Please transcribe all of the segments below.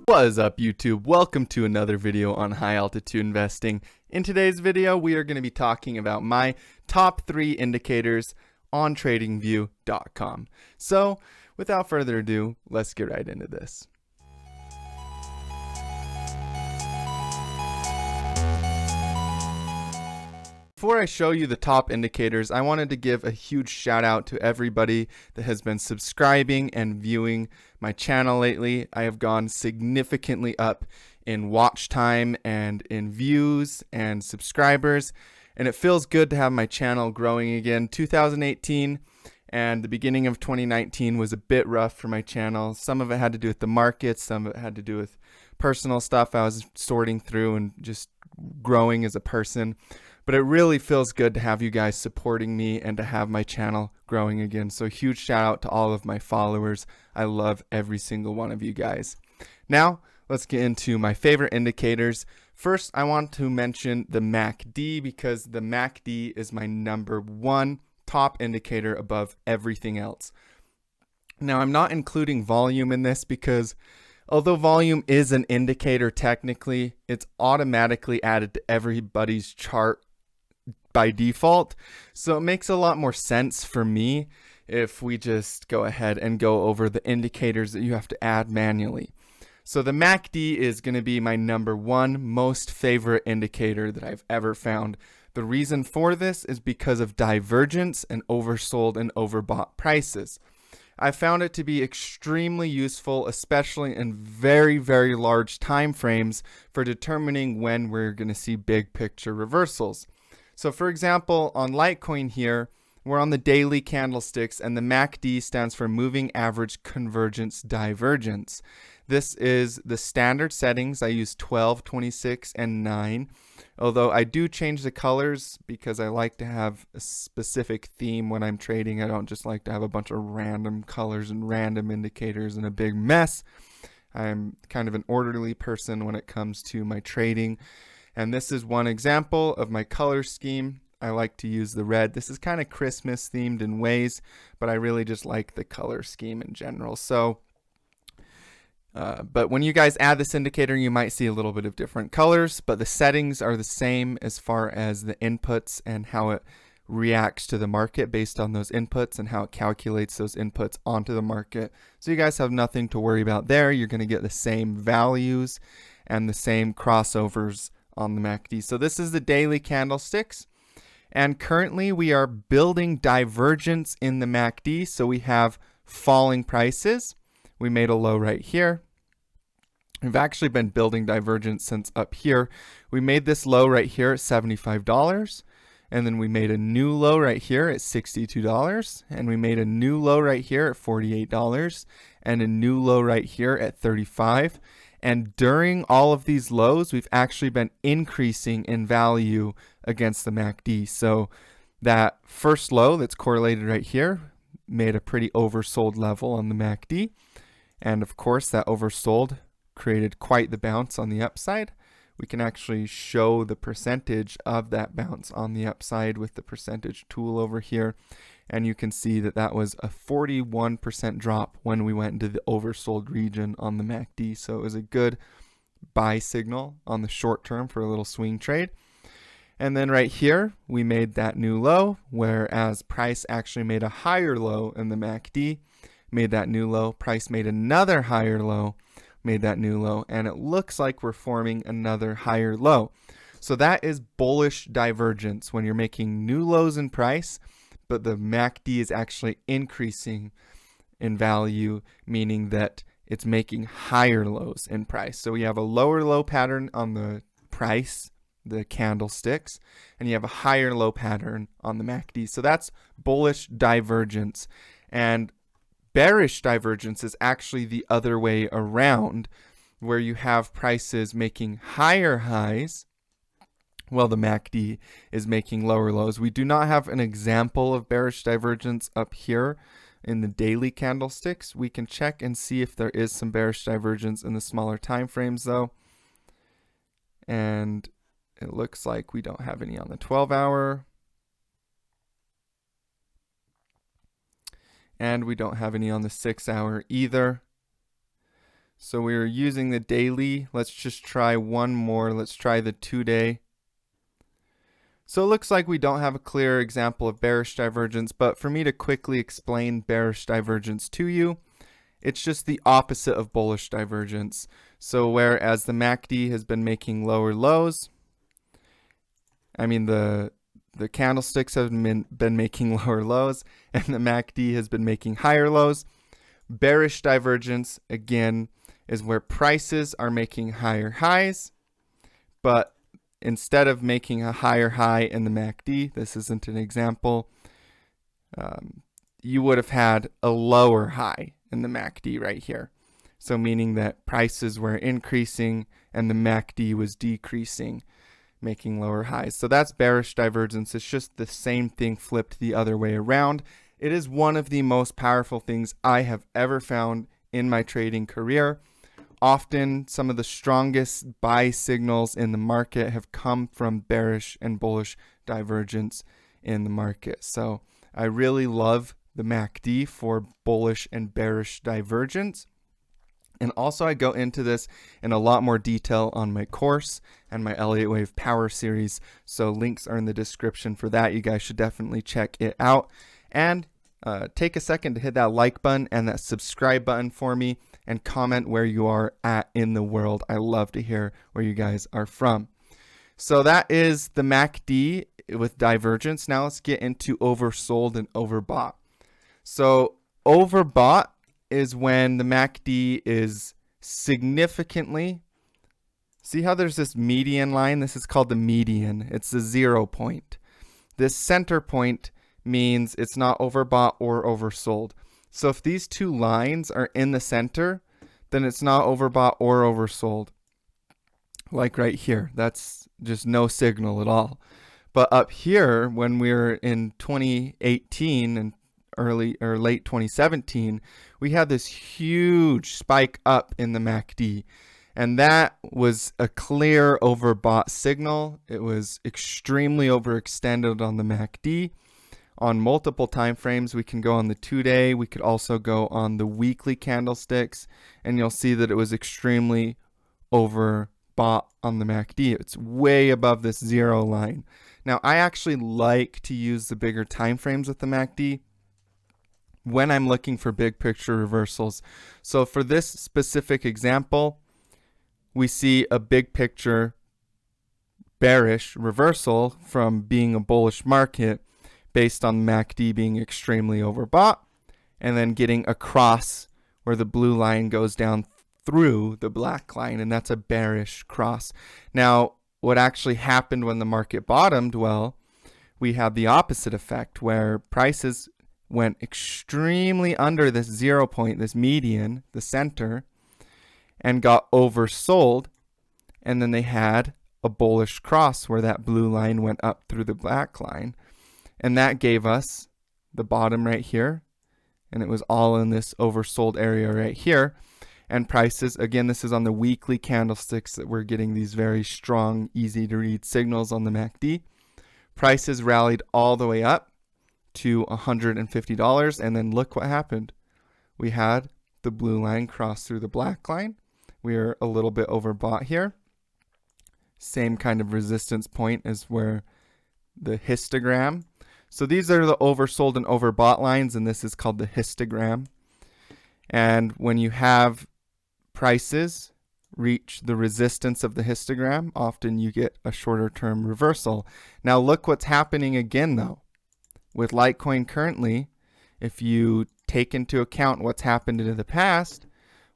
What is up, YouTube? Welcome to another video on high altitude investing. In today's video, we are going to be talking about my top 3 indicators on tradingview.com. So, without further ado, let's get right into this. Before I show you the top indicators, I wanted to give a huge shout out to everybody that has been subscribing and viewing my channel lately. I have gone significantly up in watch time and in views and subscribers, and it feels good to have my channel growing again. 2018 and the beginning of 2019 was a bit rough for my channel. Some of it had to do with the markets, some of it had to do with personal stuff I was sorting through and just growing as a person. But it really feels good to have you guys supporting me and to have my channel growing again. So huge shout out to all of my followers. I love every single one of you guys. Now, let's get into my favorite indicators. First, I want to mention the MACD because the MACD is my #1 top indicator above everything else. Now, I'm not including volume in this because although volume is an indicator technically, it's automatically added to everybody's chart by default. So it makes a lot more sense for me if we just go ahead and go over the indicators that you have to add manually. So the MACD is going to be my #1 most favorite indicator that I've ever found. The reason for this is because of divergence and oversold and overbought prices. I found it to be extremely useful, especially in very, very large time frames for determining when we're going to see big picture reversals. So for example, on Litecoin here, we're on the daily candlesticks and the MACD stands for Moving Average Convergence Divergence. This is the standard settings. I use 12, 26, and 9. Although I do change the colors because I like to have a specific theme when I'm trading. I don't just like to have a bunch of random colors and random indicators and a big mess. I'm kind of an orderly person when it comes to my trading. And this is one example of my color scheme. I like to use the red. This is kind of Christmas themed in ways, but I really just like the color scheme in general. So, but when you guys add this indicator, you might see a little bit of different colors, but the settings are the same as far as the inputs and how it reacts to the market based on those inputs and how it calculates those inputs onto the market. So you guys have nothing to worry about there. You're going to get the same values and the same crossovers on the MACD. So this is the daily candlesticks, and currently we are building divergence in the MACD. So we have falling prices. We made a low right here. We've actually been building divergence since up here. We made this low right here at $75, and then we made a new low right here at $62, and we made a new low right here at $48, and a new low right here at $35. And during all of these lows, we've actually been increasing in value against the MACD. So that first low that's correlated right here made a pretty oversold level on the MACD. And of course, that oversold created quite the bounce on the upside. We can actually show the percentage of that bounce on the upside with the percentage tool over here. And you can see that that was a 41% drop when we went into the oversold region on the MACD. So it was a good buy signal on the short term for a little swing trade. And then right here, we made that new low, whereas price actually made a higher low in the MACD, made that new low, price made another higher low, made that new low, and it looks like we're forming another higher low. So that is bullish divergence when you're making new lows in price, but the MACD is actually increasing in value, meaning that it's making higher lows in price. So we have a lower low pattern on the price, the candlesticks, and you have a higher low pattern on the MACD. So that's bullish divergence. And bearish divergence is actually the other way around, where you have prices making higher highs while the MACD is making lower lows. We do not have an example of bearish divergence up here in the daily candlesticks. We can check and see if there is some bearish divergence in the smaller time frames though. And it looks like we don't have any on the 12-hour. And we don't have any on the 6-hour either. So we were using the daily. Let's just try one more. Let's try the 2-day. So it looks like we don't have a clear example of bearish divergence, but for me to quickly explain bearish divergence to you, it's just the opposite of bullish divergence. So whereas the MACD has been making lower lows, the candlesticks have been making lower lows, and the MACD has been making higher lows. Bearish divergence, again, is where prices are making higher highs, but instead of making a higher high in the MACD, this isn't an example, you would have had a lower high in the MACD right here. So meaning that prices were increasing and the MACD was decreasing, making lower highs. So that's bearish divergence. It's just the same thing flipped the other way around. It is one of the most powerful things I have ever found in my trading career. Often some of the strongest buy signals in the market have come from bearish and bullish divergence in the market. So I really love the MACD for bullish and bearish divergence. And also I go into this in a lot more detail on my course and my Elliott Wave Power Series. So links are in the description for that. You guys should definitely check it out. And take a second to hit that like button and that subscribe button for me, and comment where you are at in the world. I love to hear where you guys are from. So that is the MACD with divergence. Now let's get into oversold and overbought. So overbought is when the MACD is significantly, see how there's this median line? This is called the median. It's the 0 point. This center point means it's not overbought or oversold. So if these two lines are in the center, then it's not overbought or oversold. Like right here, that's just no signal at all. But up here, when we were in 2018 and early or late 2017, we had this huge spike up in the MACD. And that was a clear overbought signal. It was extremely overextended on the MACD. On multiple time frames, we can go on the 2-day, we could also go on the weekly candlesticks, and you'll see that it was extremely overbought on the MACD. It's way above this 0 line. Now, I actually like to use the bigger time frames with the MACD when I'm looking for big picture reversals. So for this specific example, we see a big picture bearish reversal from being a bullish market based on MACD being extremely overbought, and then getting across where the blue line goes down through the black line, and that's a bearish cross. Now, what actually happened when the market bottomed? Well, we had the opposite effect where prices went extremely under this 0 point, this median, the center, and got oversold, and then they had a bullish cross where that blue line went up through the black line. And that gave us the bottom right here. And it was all in this oversold area right here. And prices, again, this is on the weekly candlesticks that we're getting these very strong, easy to read signals on the MACD. Prices rallied all the way up to $150. And then look what happened. We had the blue line cross through the black line. We are a little bit overbought here. Same kind of resistance point as where the histogram. So these are the oversold and overbought lines, and this is called the histogram. And when you have prices reach the resistance of the histogram, often you get a shorter term reversal. Now look what's happening again though. With Litecoin currently, if you take into account what's happened in the past,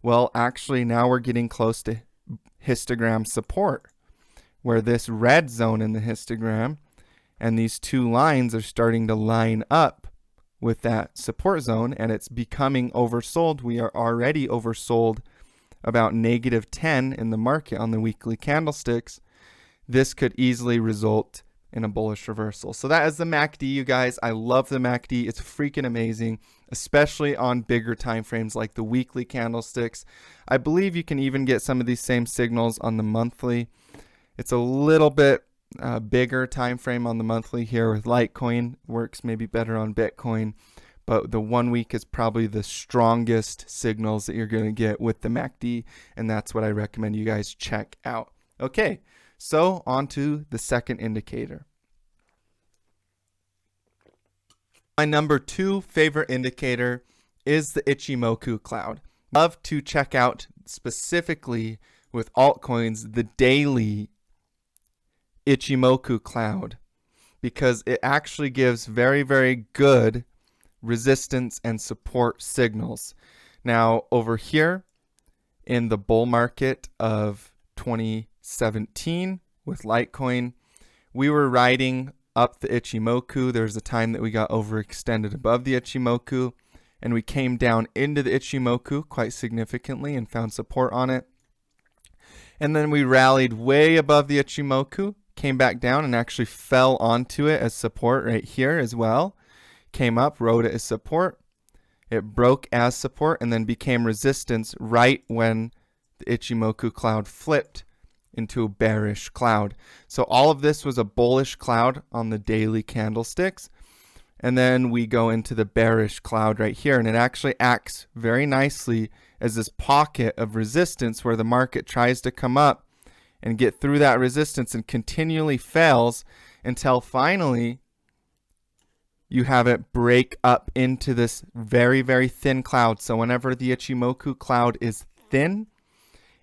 well, actually now we're getting close to histogram support, where this red zone in the histogram and these two lines are starting to line up with that support zone, and it's becoming oversold. We are already oversold about -10 in the market on the weekly candlesticks. This could easily result in a bullish reversal. So that is the MACD, you guys. I love the MACD. It's freaking amazing, especially on bigger time frames like the weekly candlesticks. I believe you can even get some of these same signals on the monthly. It's a little bit bigger time frame on the monthly here with Litecoin. Works maybe better on Bitcoin. but the 1 week is probably the strongest signals that you're going to get with the MACD, and that's what I recommend you guys check out. Okay, so on to the second indicator. My number 2 favorite indicator is the Ichimoku Cloud. Love to check out specifically with altcoins the daily Ichimoku Cloud, because it actually gives very, very good resistance and support signals. Now over here in the bull market of 2017 with Litecoin, we were riding up the Ichimoku. There was a time that we got overextended above the Ichimoku, and we came down into the Ichimoku quite significantly and found support on it. And then we rallied way above the Ichimoku, came back down and actually fell onto it as support right here as well. Came up, rode it as support. It broke as support and then became resistance right when the Ichimoku cloud flipped into a bearish cloud. So all of this was a bullish cloud on the daily candlesticks. And then we go into the bearish cloud right here, and it actually acts very nicely as this pocket of resistance where the market tries to come up and get through that resistance and continually fails until finally you have it break up into this very, very thin cloud. So whenever the Ichimoku cloud is thin,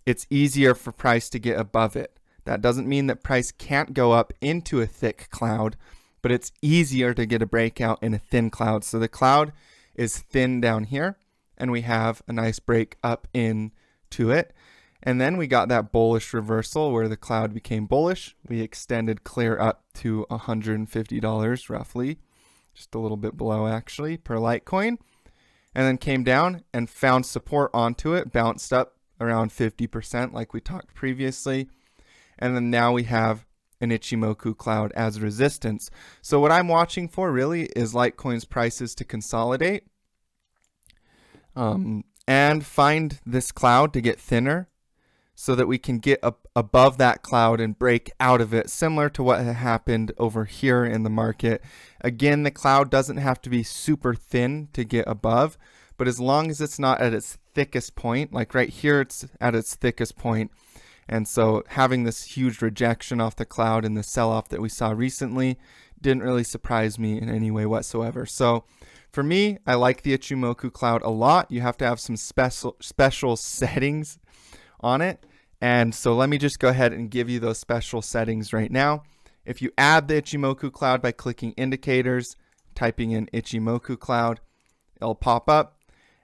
it's easier for price to get above it. That doesn't mean that price can't go up into a thick cloud, but it's easier to get a breakout in a thin cloud. So the cloud is thin down here, and we have a nice break up into it. And then we got that bullish reversal where the cloud became bullish. We extended clear up to $150 roughly, just a little bit below actually per Litecoin, and then came down and found support onto it, bounced up around 50% like we talked previously. And then now we have an Ichimoku cloud as resistance. So what I'm watching for really is Litecoin's prices to consolidate and find this cloud to get thinner so that we can get up above that cloud and break out of it, similar to what had happened over here in the market. Again, the cloud doesn't have to be super thin to get above, but as long as it's not at its thickest point, like right here it's at its thickest point. And so having this huge rejection off the cloud and the sell-off that we saw recently didn't really surprise me in any way whatsoever. So for me, I like the Ichimoku cloud a lot. You have to have some special settings on it. And so let me just go ahead and give you those special settings right now. If you add the Ichimoku cloud by clicking indicators, typing in Ichimoku cloud, it'll pop up.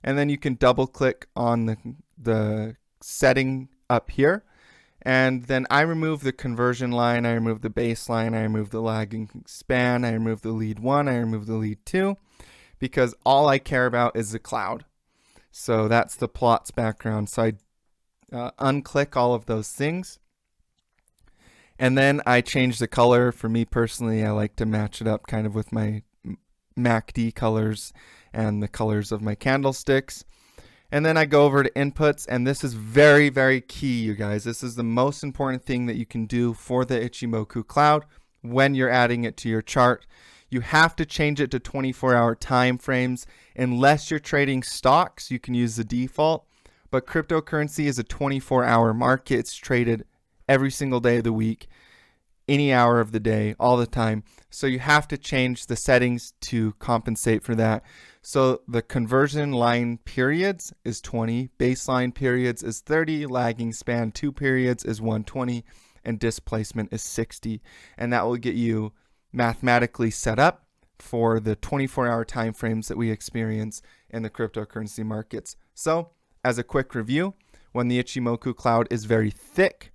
And then you can double click on the setting up here. And then I remove the conversion line, I remove the baseline, I remove the lagging span, I remove the lead 1, I remove the lead 2, because all I care about is the cloud. So that's the plots background. So I unclick all of those things. And then I change the color. For me personally, I like to match it up kind of with my MACD colors and the colors of my candlesticks. And then I go over to inputs, and this is very, very key, you guys. This is the most important thing that you can do for the Ichimoku cloud when you're adding it to your chart. You have to change it to 24-hour time frames. Unless you're trading stocks, you can use the default. But cryptocurrency is a 24-hour market. It's traded every single day of the week, any hour of the day, all the time. So you have to change the settings to compensate for that. So the conversion line periods is 20, baseline periods is 30, lagging span 2 periods is 120, and displacement is 60. And that will get you mathematically set up for the 24-hour time frames that we experience in the cryptocurrency markets. So as a quick review, when the Ichimoku cloud is very thick,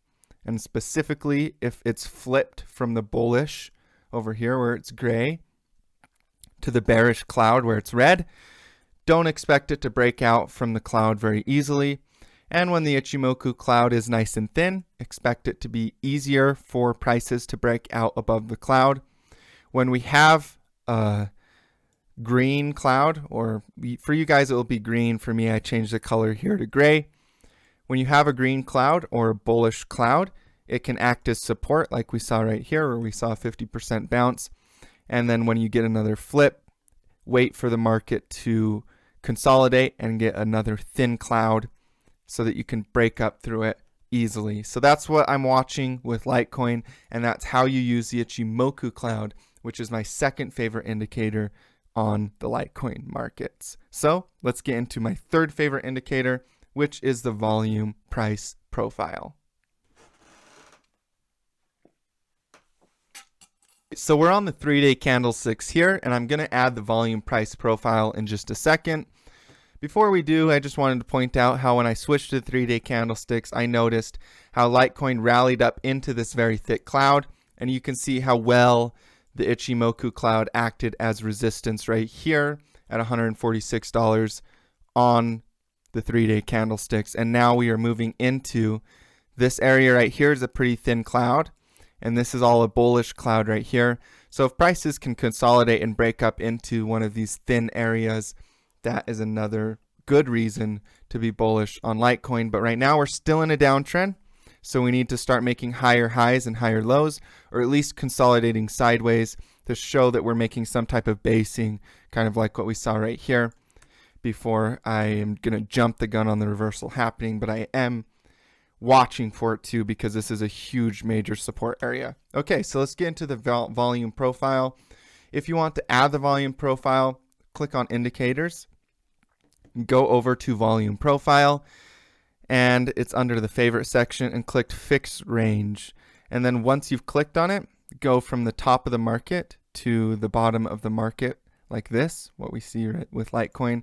and specifically if it's flipped from the bullish over here where it's gray to the bearish cloud where it's red, don't expect it to break out from the cloud very easily. And when the Ichimoku cloud is nice and thin, expect it to be easier for prices to break out above the cloud. When we have a green cloud, or for you guys it will be green, for me I changed the color here to gray. When you have a green cloud or a bullish cloud, it can act as support like we saw right here where we saw a 50% bounce. And then when you get another flip wait for the market to consolidate and get another thin cloud so that you can break up through it easily. So that's what I'm watching with Litecoin, and that's how you use the Ichimoku Cloud, which is my second favorite indicator on the Litecoin markets. So let's get into my third favorite indicator, which is the volume price profile. So we're on the 3-day candlesticks here, and I'm going to add the volume price profile in just a second. Before we do, I just wanted to point out how when I switched to the 3-day candlesticks, I noticed how Litecoin rallied up into this very thick cloud, and you can see how well the Ichimoku Cloud acted as resistance right here at $146 on the 3-day candlesticks. And now we are moving into this area right here is a pretty thin cloud, and this is all a bullish cloud right here. So if prices can consolidate and break up into one of these thin areas, that is another good reason to be bullish on Litecoin. But right now we're still in a downtrend, so we need to start making higher highs and higher lows, or at least consolidating sideways to show that we're making some type of basing, kind of like what we saw right here, before I am going to jump the gun on the reversal happening. But I am watching for it too, because this is a huge major support area. Okay, so let's get into the volume profile. If you want to add the volume profile, click on indicators, go over to volume profile, and it's under the favorite section, and click fixed range. And then once you've clicked on it, go from the top of the market to the bottom of the market like this, what we see with Litecoin.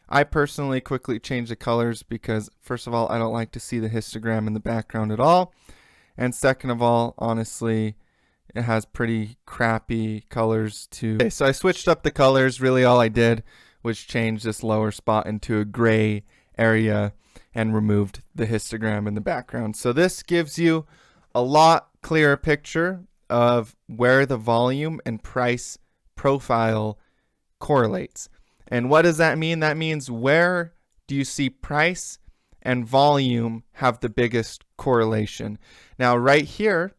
I personally quickly change the colors because, first of all, I don't like to see the histogram in the background at all. And second of all, honestly, it has pretty crappy colors too. Okay, so I switched up the colors. Really all I did was change this lower spot into a gray area and removed the histogram in the background. So this gives you a lot clearer picture of where the volume and price profile correlates. And what does that mean? That means where do you see price and volume have the biggest correlation? Now right here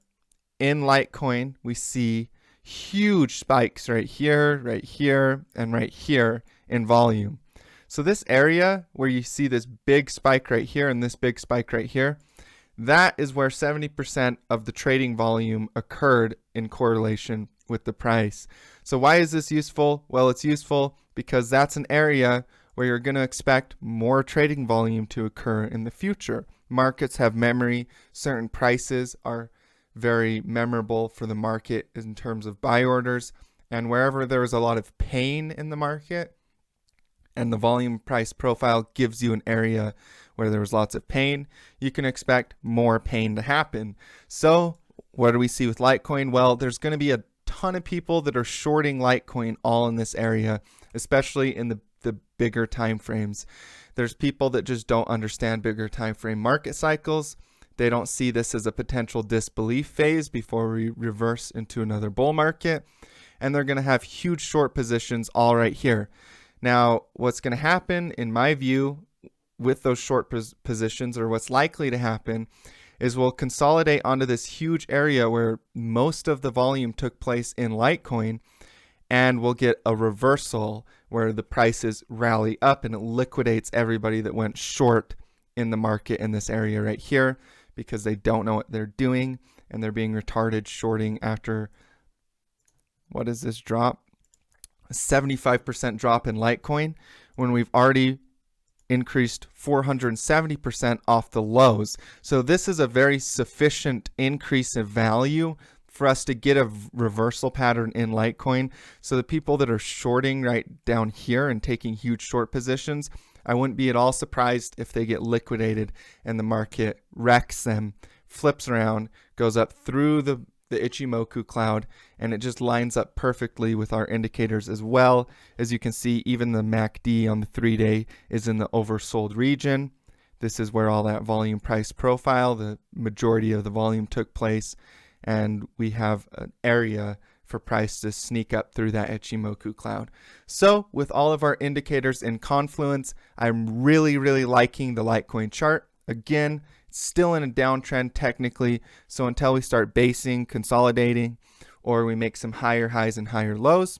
in Litecoin, we see huge spikes right here, and right here in volume. So this area where you see this big spike right here and this big spike right here, that is where 70% of the trading volume occurred in correlation with the price. So why is this useful? Well, it's useful because that's an area where you're going to expect more trading volume to occur in the future. Markets have memory. Certain prices are very memorable for the market in terms of buy orders. And wherever there is a lot of pain in the market, and the volume price profile gives you an area where there was lots of pain, you can expect more pain to happen. So what do we see with Litecoin? Well, there's going to be a ton of people that are shorting Litecoin all in this area, especially in the bigger time frames. There's people that just don't understand bigger time frame market cycles. They don't see this as a potential disbelief phase before we reverse into another bull market, and they're going to have huge short positions all right here. Now, what's going to happen, in my view, with those short positions, or what's likely to happen, is we'll consolidate onto this huge area where most of the volume took place in Litecoin, and we'll get a reversal where the prices rally up and it liquidates everybody that went short in the market in this area right here, because they don't know what they're doing and they're being retarded shorting after, what is this drop? A 75% drop in Litecoin when we've already increased 470% off the lows. So this is a very sufficient increase in value for us to get a reversal pattern in Litecoin. So the people that are shorting right down here and taking huge short positions, I wouldn't be at all surprised if they get liquidated and the market wrecks them, flips around, goes up through the Ichimoku Cloud, and it just lines up perfectly with our indicators as well. As you can see, even the MACD on the 3-day is in the oversold region. This is where all that volume price profile, the majority of the volume took place, and we have an area for price to sneak up through that Ichimoku Cloud. So with all of our indicators in confluence, I'm really liking the Litecoin chart. Again, still in a downtrend technically, so until we start basing, consolidating, or we make some higher highs and higher lows,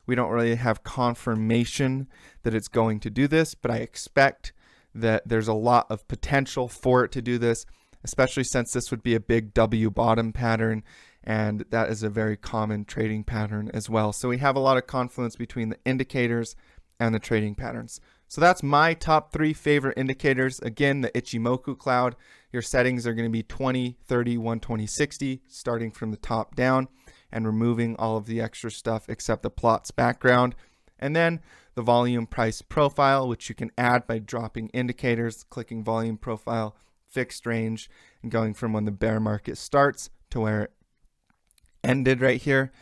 We don't really have confirmation that it's going to do this, but I expect that there's a lot of potential for it to do this, especially since this would be a big W bottom pattern, and that is a very common trading pattern as well. So we have a lot of confluence between the indicators and the trading patterns. So that's my top 3 favorite indicators. Again, the Ichimoku Cloud. Your settings are going to be 20, 30, 120, 60, starting from the top down and removing all of the extra stuff except the plots background. And then the volume price profile, which you can add by dropping indicators, clicking volume profile, fixed range, and going from when the bear market starts to where it ended right here.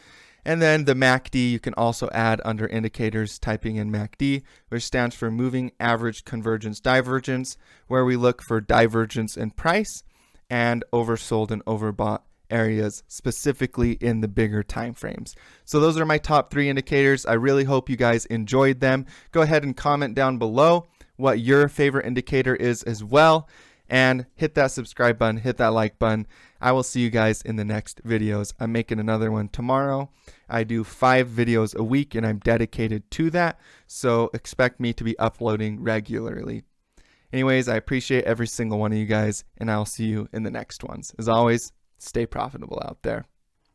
And then the MACD you can also add under indicators, typing in MACD, which stands for moving average convergence divergence, where we look for divergence in price and oversold and overbought areas, specifically in the bigger time frames. So those are my top 3 indicators. I really hope you guys enjoyed them. Go ahead and comment down below what your favorite indicator is as well, and hit that subscribe button, hit that like button. I will see you guys in the next videos. I'm making another one tomorrow. I do 5 videos a week and I'm dedicated to that, so expect me to be uploading regularly. Anyways, I appreciate every single one of you guys, and I'll see you in the next ones. As always, stay profitable out there.